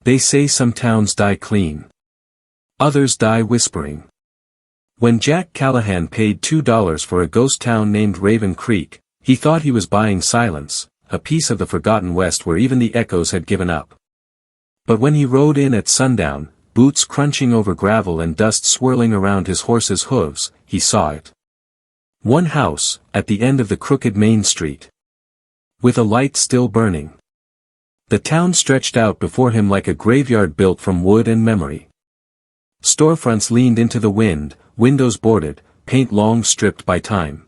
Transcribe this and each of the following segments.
They say some towns die clean. Others die whispering. When Jack Callahan paid $2 for a ghost town named Raven Creek, he thought he was buying silence, a piece of the forgotten West where even the echoes had given up. But when he rode in at sundown, boots crunching over gravel and dust swirling around his horse's hooves, he saw it. One house, at the end of the crooked main street. With a light still burning. The town stretched out before him like a graveyard built from wood and memory. Storefronts leaned into the wind, windows boarded, paint long stripped by time.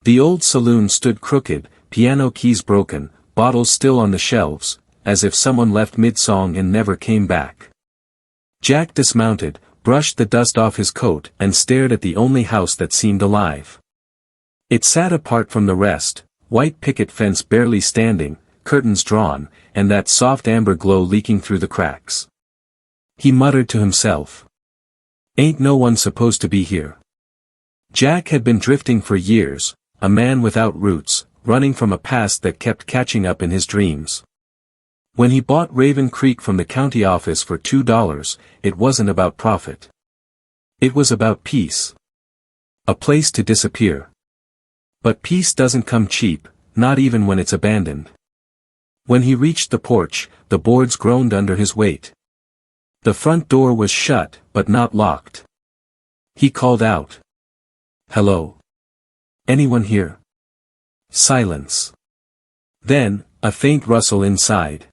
The old saloon stood crooked, piano keys broken, bottles still on the shelves, as if someone left mid-song and never came back. Jack dismounted, brushed the dust off his coat and stared at the only house that seemed alive. It sat apart from the rest, white picket fence barely standing, curtains drawn, and that soft amber glow leaking through the cracks. He muttered to himself. Ain't no one supposed to be here. Jack had been drifting for years, a man without roots, running from a past that kept catching up in his dreams. When he bought Raven Creek from the county office for $2, it wasn't about profit. It was about peace. A place to disappear. But peace doesn't come cheap, not even when it's abandoned. When he reached the porch, the boards groaned under his weight. The front door was shut, but not locked. He called out. Hello? Anyone here? Silence. Then, a faint rustle inside.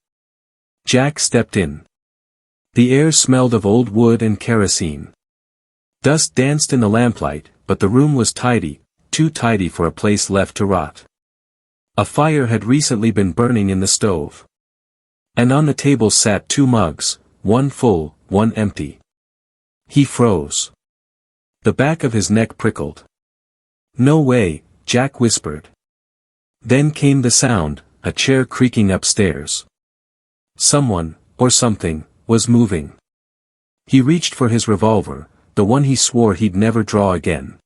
Jack stepped in. The air smelled of old wood and kerosene. Dust danced in the lamplight, but the room was tidy, too tidy for a place left to rot. A fire had recently been burning in the stove. And on the table sat two mugs, one full, one empty. He froze. The back of his neck prickled. No way, Jack whispered. Then came the sound, a chair creaking upstairs. Someone, or something, was moving. He reached for his revolver, the one he swore he'd never draw again.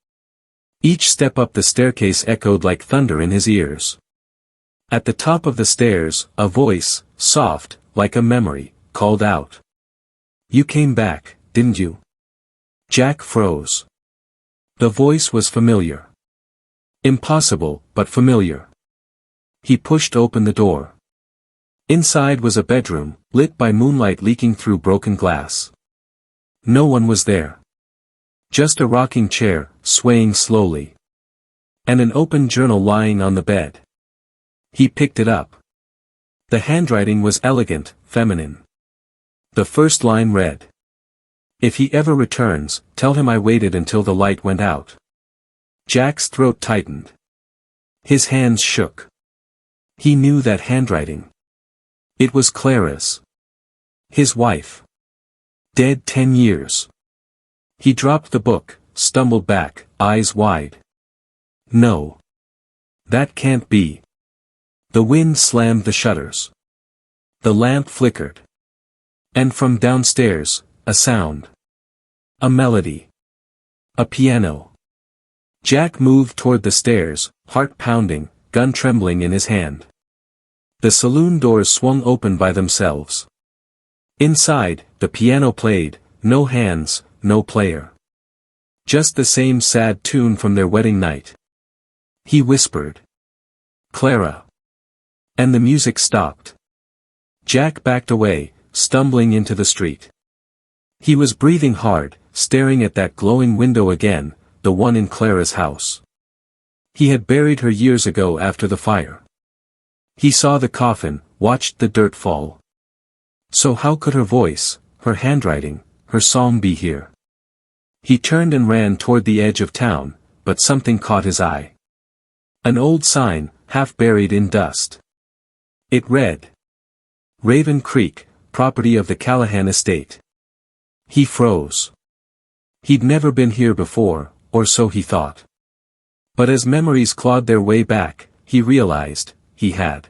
Each step up the staircase echoed like thunder in his ears. At the top of the stairs, a voice, soft, like a memory, called out. You came back, didn't you? Jack froze. The voice was familiar. Impossible, but familiar. He pushed open the door. Inside was a bedroom, lit by moonlight leaking through broken glass. No one was there. Just a rocking chair, swaying slowly. And an open journal lying on the bed. He picked it up. The handwriting was elegant, feminine. The first line read. If he ever returns, tell him I waited until the light went out. Jack's throat tightened. His hands shook. He knew that handwriting. It was Clara's. His wife. Dead 10 years. He dropped the book, stumbled back, eyes wide. No. That can't be. The wind slammed the shutters. The lamp flickered. And from downstairs, a sound. A melody. A piano. Jack moved toward the stairs, heart pounding, gun trembling in his hand. The saloon doors swung open by themselves. Inside, the piano played, no hands, no player. Just the same sad tune from their wedding night. He whispered. Clara. And the music stopped. Jack backed away, stumbling into the street. He was breathing hard, staring at that glowing window again, the one in Clara's house. He had buried her years ago after the fire. He saw the coffin, watched the dirt fall. So how could her voice, her handwriting, her song be here? He turned and ran toward the edge of town, but something caught his eye. An old sign, half buried in dust. It read. Raven Creek, property of the Callahan estate. He froze. He'd never been here before, or so he thought. But as memories clawed their way back, he realized, he had.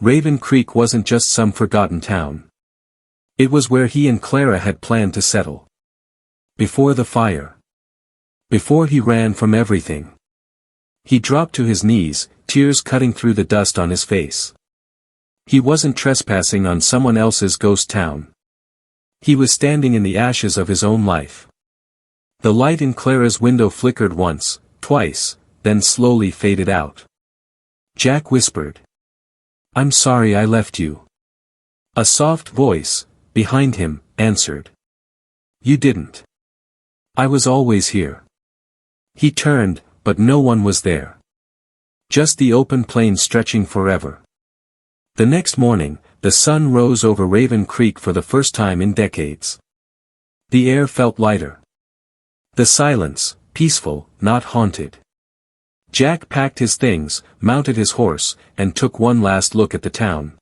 Raven Creek wasn't just some forgotten town. It was where he and Clara had planned to settle. Before the fire. Before he ran from everything. He dropped to his knees, tears cutting through the dust on his face. He wasn't trespassing on someone else's ghost town. He was standing in the ashes of his own life. The light in Clara's window flickered once, twice, then slowly faded out. Jack whispered. "I'm sorry I left you." A soft voice, behind him, answered. "You didn't. I was always here." He turned, but no one was there. Just the open plain stretching forever. The next morning, the sun rose over Raven Creek for the first time in decades. The air felt lighter. The silence, peaceful, not haunted. Jack packed his things, mounted his horse, and took one last look at the town.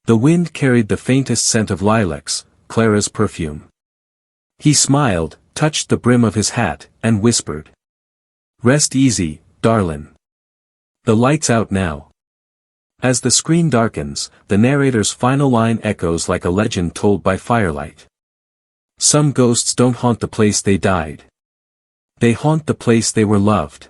The wind carried the faintest scent of lilacs, Clara's perfume. He smiled, touched the brim of his hat, and whispered. "Rest easy, darlin'. The light's out now." As the screen darkens, the narrator's final line echoes like a legend told by firelight. Some ghosts don't haunt the place they died. They haunt the place they were loved.